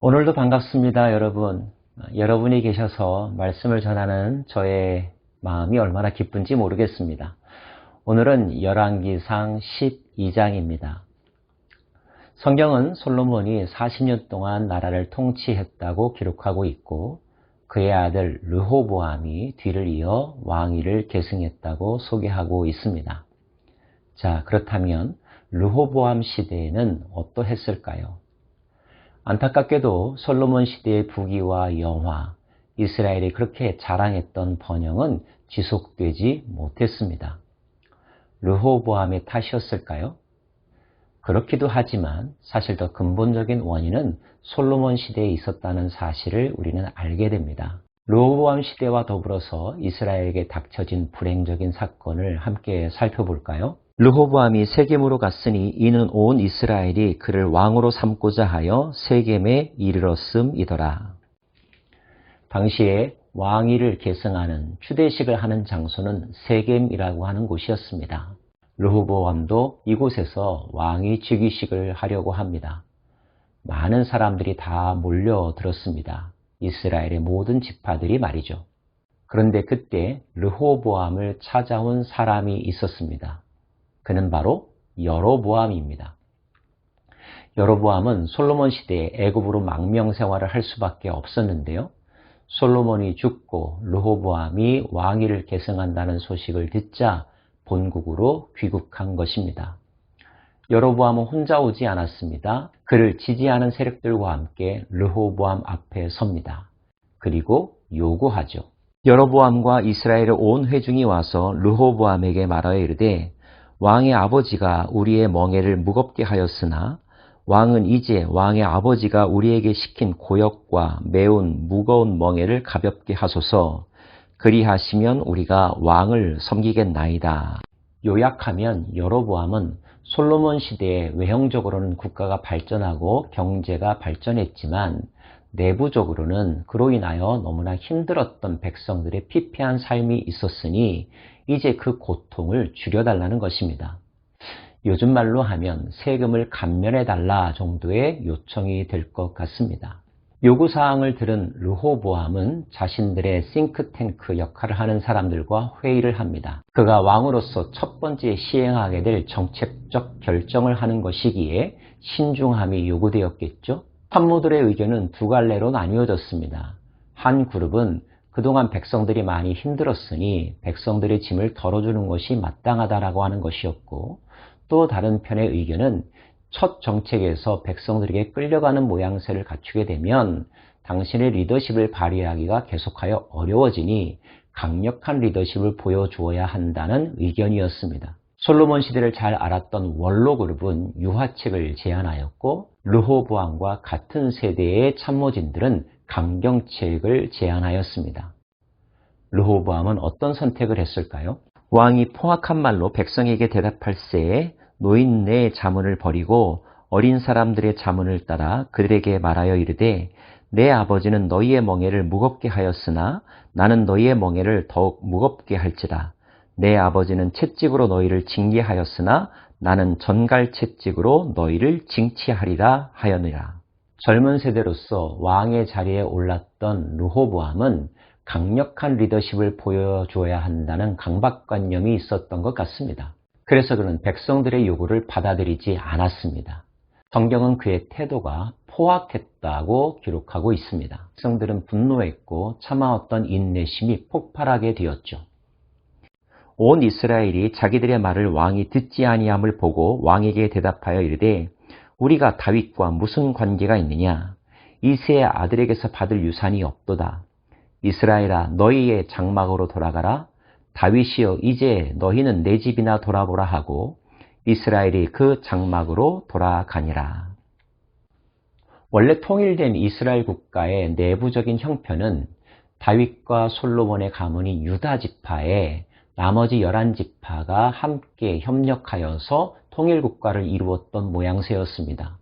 오늘도 반갑습니다, 여러분. 여러분이 계셔서 말씀을 전하는 저의 마음이 얼마나 기쁜지 모르겠습니다. 오늘은 열왕기상 12장입니다. 성경은 솔로몬이 40년 동안 나라를 통치했다고 기록하고 있고 그의 아들 르호보암이 뒤를 이어 왕위를 계승했다고 소개하고 있습니다. 자, 그렇다면 르호보암 시대에는 어떠했을까요? 안타깝게도 솔로몬 시대의 부귀와 영화, 이스라엘이 그렇게 자랑했던 번영은 지속되지 못했습니다. 르호보암의 탓이었을까요? 그렇기도 하지만 사실 더 근본적인 원인은 솔로몬 시대에 있었다는 사실을 우리는 알게 됩니다. 르호보암 시대와 더불어서 이스라엘에게 닥쳐진 불행적인 사건을 함께 살펴볼까요? 르호보암이 세겜으로 갔으니 이는 온 이스라엘이 그를 왕으로 삼고자 하여 세겜에 이르렀음이더라. 당시에 왕위를 계승하는 추대식을 하는 장소는 세겜이라고 하는 곳이었습니다. 르호보암도 이곳에서 왕위 즉위식을 하려고 합니다. 많은 사람들이 다 몰려들었습니다. 이스라엘의 모든 지파들이 말이죠. 그런데 그때 르호보암을 찾아온 사람이 있었습니다. 그는 바로 여로보암입니다. 여로보암은 솔로몬 시대에 애굽으로 망명 생활을 할 수밖에 없었는데요. 솔로몬이 죽고 르호보암이 왕위를 계승한다는 소식을 듣자 본국으로 귀국한 것입니다. 여로보암은 혼자 오지 않았습니다. 그를 지지하는 세력들과 함께 르호보암 앞에 섭니다. 그리고 요구하죠. 여로보암과 이스라엘의 온 회중이 와서 르호보암에게 말하여 이르되 왕의 아버지가 우리의 멍에를 무겁게 하였으나 왕은 이제 왕의 아버지가 우리에게 시킨 고역과 매운 무거운 멍에를 가볍게 하소서. 그리하시면 우리가 왕을 섬기겠나이다. 요약하면 여로보암은 솔로몬 시대에 외형적으로는 국가가 발전하고 경제가 발전했지만 내부적으로는 그로 인하여 너무나 힘들었던 백성들의 피폐한 삶이 있었으니 이제 그 고통을 줄여달라는 것입니다. 요즘 말로 하면 세금을 감면해달라 정도의 요청이 될 것 같습니다. 요구사항을 들은 르호보암은 자신들의 싱크탱크 역할을 하는 사람들과 회의를 합니다. 그가 왕으로서 첫 번째 시행하게 될 정책적 결정을 하는 것이기에 신중함이 요구되었겠죠. 참모들의 의견은 두 갈래로 나뉘어졌습니다. 한 그룹은 그동안 백성들이 많이 힘들었으니 백성들의 짐을 덜어주는 것이 마땅하다라고 하는 것이었고, 또 다른 편의 의견은 첫 정책에서 백성들에게 끌려가는 모양새를 갖추게 되면 당신의 리더십을 발휘하기가 계속하여 어려워지니 강력한 리더십을 보여주어야 한다는 의견이었습니다. 솔로몬 시대를 잘 알았던 원로 그룹은 유화책을 제안하였고, 르호보암과 같은 세대의 참모진들은 강경책을 제안하였습니다. 르호보암은 어떤 선택을 했을까요? 왕이 포악한 말로 백성에게 대답할새에 노인네의 자문을 버리고 어린 사람들의 자문을 따라 그들에게 말하여 이르되 내 아버지는 너희의 멍에를 무겁게 하였으나 나는 너희의 멍에를 더욱 무겁게 할지라. 내 아버지는 채찍으로 너희를 징계하였으나 나는 전갈 채찍으로 너희를 징치하리라 하였느라. 젊은 세대로서 왕의 자리에 올랐던 르호보암은 강력한 리더십을 보여줘야 한다는 강박관념이 있었던 것 같습니다. 그래서 그는 백성들의 요구를 받아들이지 않았습니다. 성경은 그의 태도가 포악했다고 기록하고 있습니다. 백성들은 분노했고 참아왔던 인내심이 폭발하게 되었죠. 온 이스라엘이 자기들의 말을 왕이 듣지 아니함을 보고 왕에게 대답하여 이르되 우리가 다윗과 무슨 관계가 있느냐? 이새의 아들에게서 받을 유산이 없도다. 이스라엘아 너희의 장막으로 돌아가라. 다윗이여 이제 너희는 내 집이나 돌아보라 하고 이스라엘이 그 장막으로 돌아가니라. 원래 통일된 이스라엘 국가의 내부적인 형편은 다윗과 솔로몬의 가문인 유다 지파에 나머지 11지파가 함께 협력하여서 통일국가를 이루었던 모양새였습니다.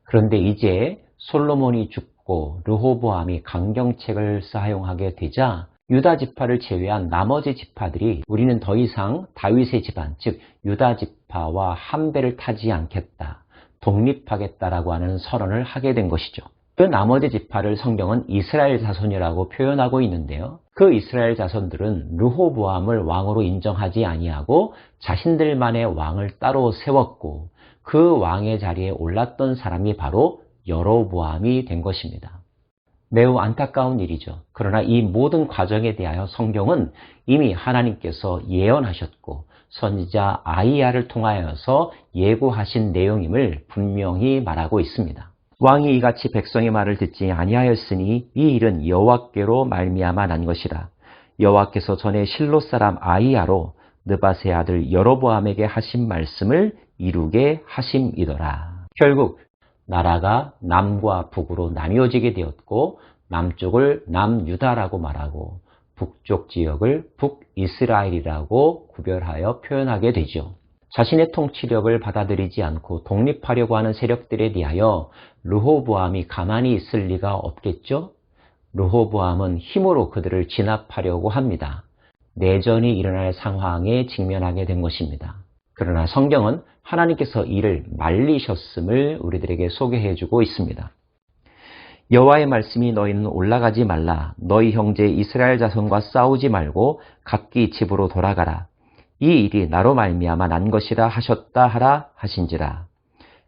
그런데 이제 솔로몬이 죽고 르호보암이 강경책을 사용하게 되자 유다 지파를 제외한 나머지 지파들이 우리는 더 이상 다윗의 집안, 즉 유다 지파와 한 배를 타지 않겠다, 독립하겠다라고 하는 선언을 하게 된 것이죠. 그 나머지 지파를 성경은 이스라엘 자손이라고 표현하고 있는데요. 그 이스라엘 자손들은 르호보암을 왕으로 인정하지 아니하고 자신들만의 왕을 따로 세웠고 그 왕의 자리에 올랐던 사람이 바로 여로보암이 된 것입니다. 매우 안타까운 일이죠. 그러나 이 모든 과정에 대하여 성경은 이미 하나님께서 예언하셨고 선지자 아이야를 통하여서 예고하신 내용임을 분명히 말하고 있습니다. 왕이 이같이 백성의 말을 듣지 아니하였으니 이 일은 여호와께로 말미암아 난 것이라. 여호와께서 전에 실로 사람 아이야로 느밧의 아들 여로보암에게 하신 말씀을 이루게 하심이더라. 결국 나라가 남과 북으로 나뉘어지게 되었고 남쪽을 남유다라고 말하고 북쪽 지역을 북이스라엘이라고 구별하여 표현하게 되죠. 자신의 통치력을 받아들이지 않고 독립하려고 하는 세력들에 대하여 르호보암이 가만히 있을 리가 없겠죠? 르호보암은 힘으로 그들을 진압하려고 합니다. 내전이 일어날 상황에 직면하게 된 것입니다. 그러나 성경은 하나님께서 이를 말리셨음을 우리들에게 소개해주고 있습니다. 여호와의 말씀이 너희는 올라가지 말라. 너희 형제 이스라엘 자손과 싸우지 말고 각기 집으로 돌아가라. 이 일이 나로 말미암아 난 것이라 하셨다 하라 하신지라.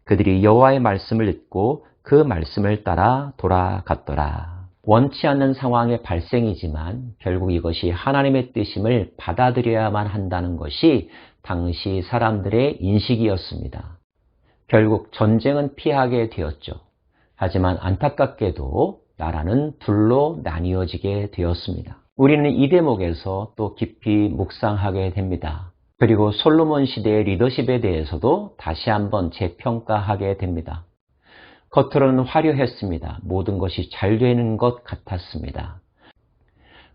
그들이 여호와의 말씀을 듣고 그 말씀을 따라 돌아갔더라. 원치 않는 상황의 발생이지만 결국 이것이 하나님의 뜻임을 받아들여야만 한다는 것이 당시 사람들의 인식이었습니다. 결국 전쟁은 피하게 되었죠. 하지만 안타깝게도 나라는 둘로 나뉘어지게 되었습니다. 우리는 이 대목에서 또 깊이 묵상하게 됩니다. 그리고 솔로몬 시대의 리더십에 대해서도 다시 한번 재평가하게 됩니다. 겉으로는 화려했습니다. 모든 것이 잘 되는 것 같았습니다.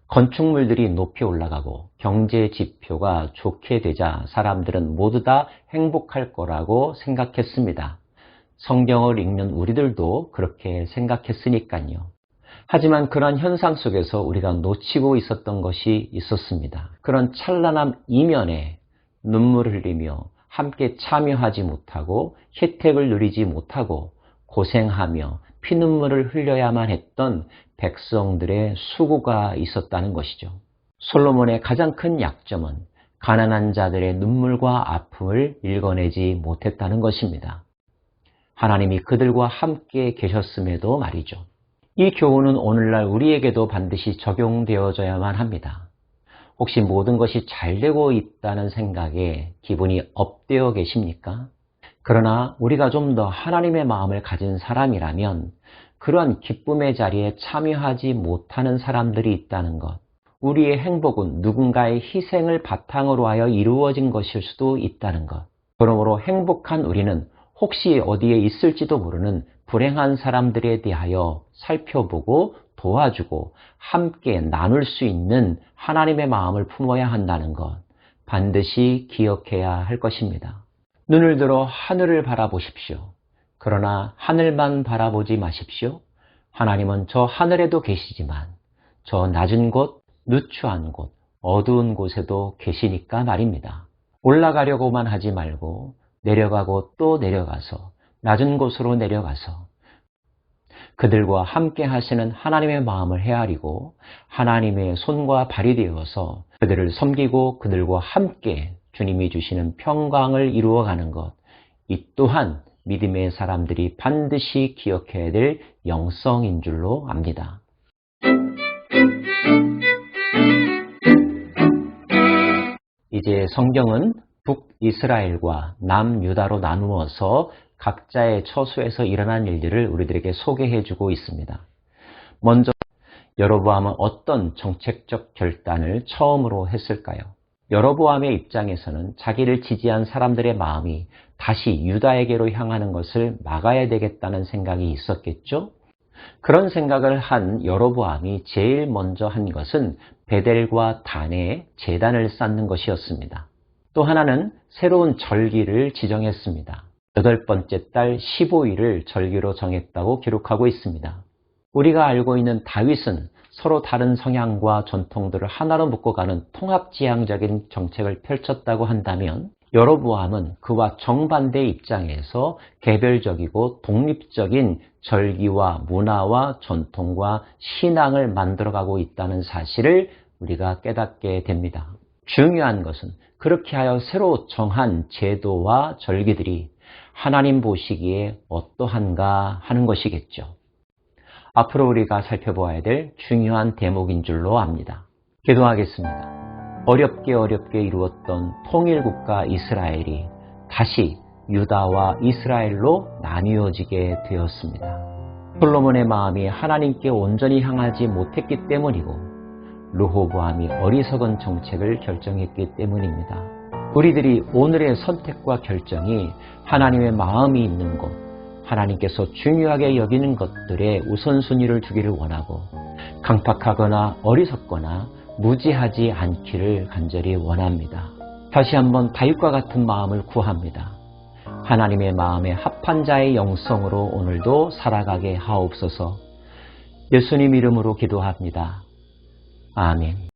건축물들이 높이 올라가고 경제 지표가 좋게 되자 사람들은 모두 다 행복할 거라고 생각했습니다. 성경을 읽는 우리들도 그렇게 생각했으니까요. 하지만 그런 현상 속에서 우리가 놓치고 있었던 것이 있었습니다. 그런 찬란한 이면에 눈물을 흘리며 함께 참여하지 못하고 혜택을 누리지 못하고 고생하며 피눈물을 흘려야만 했던 백성들의 수고가 있었다는 것이죠. 솔로몬의 가장 큰 약점은 가난한 자들의 눈물과 아픔을 읽어내지 못했다는 것입니다. 하나님이 그들과 함께 계셨음에도 말이죠. 이 교훈은 오늘날 우리에게도 반드시 적용되어져야만 합니다. 혹시 모든 것이 잘 되고 있다는 생각에 기분이 업되어 계십니까? 그러나 우리가 좀 더 하나님의 마음을 가진 사람이라면 그러한 기쁨의 자리에 참여하지 못하는 사람들이 있다는 것, 우리의 행복은 누군가의 희생을 바탕으로 하여 이루어진 것일 수도 있다는 것, 그러므로 행복한 우리는 혹시 어디에 있을지도 모르는 불행한 사람들에 대하여 살펴보고 도와주고 함께 나눌 수 있는 하나님의 마음을 품어야 한다는 것, 반드시 기억해야 할 것입니다. 눈을 들어 하늘을 바라보십시오. 그러나 하늘만 바라보지 마십시오. 하나님은 저 하늘에도 계시지만 저 낮은 곳, 누추한 곳, 어두운 곳에도 계시니까 말입니다. 올라가려고만 하지 말고 내려가고 또 내려가서 낮은 곳으로 내려가서 그들과 함께 하시는 하나님의 마음을 헤아리고 하나님의 손과 발이 되어서 그들을 섬기고 그들과 함께 주님이 주시는 평강을 이루어가는 것, 이 또한 믿음의 사람들이 반드시 기억해야 될 영성인 줄로 압니다. 이제 성경은 북이스라엘과 남유다로 나누어서 각자의 처소에서 일어난 일들을 우리들에게 소개해주고 있습니다. 먼저 여로보암은 어떤 정책적 결단을 처음으로 했을까요? 여로보암의 입장에서는 자기를 지지한 사람들의 마음이 다시 유다에게로 향하는 것을 막아야 되겠다는 생각이 있었겠죠? 그런 생각을 한 여로보암이 제일 먼저 한 것은 베델과 단에 제단을 쌓는 것이었습니다. 또 하나는 새로운 절기를 지정했습니다. 8번째 달 15일을 절기로 정했다고 기록하고 있습니다. 우리가 알고 있는 다윗은 서로 다른 성향과 전통들을 하나로 묶어가는 통합지향적인 정책을 펼쳤다고 한다면 여로보암은 그와 정반대 입장에서 개별적이고 독립적인 절기와 문화와 전통과 신앙을 만들어가고 있다는 사실을 우리가 깨닫게 됩니다. 중요한 것은 그렇게 하여 새로 정한 제도와 절기들이 하나님 보시기에 어떠한가 하는 것이겠죠. 앞으로 우리가 살펴보아야 될 중요한 대목인 줄로 압니다. 기도하겠습니다. 어렵게 이루었던 통일국가 이스라엘이 다시 유다와 이스라엘로 나뉘어지게 되었습니다. 솔로몬의 마음이 하나님께 온전히 향하지 못했기 때문이고 르호보암이 어리석은 정책을 결정했기 때문입니다. 우리들이 오늘의 선택과 결정이 하나님의 마음이 있는 곳, 하나님께서 중요하게 여기는 것들에 우선순위를 두기를 원하고 강팍하거나 어리석거나 무지하지 않기를 간절히 원합니다. 다시 한번 다윗과 같은 마음을 구합니다. 하나님의 마음에 합한 자의 영성으로 오늘도 살아가게 하옵소서. 예수님 이름으로 기도합니다. 아멘.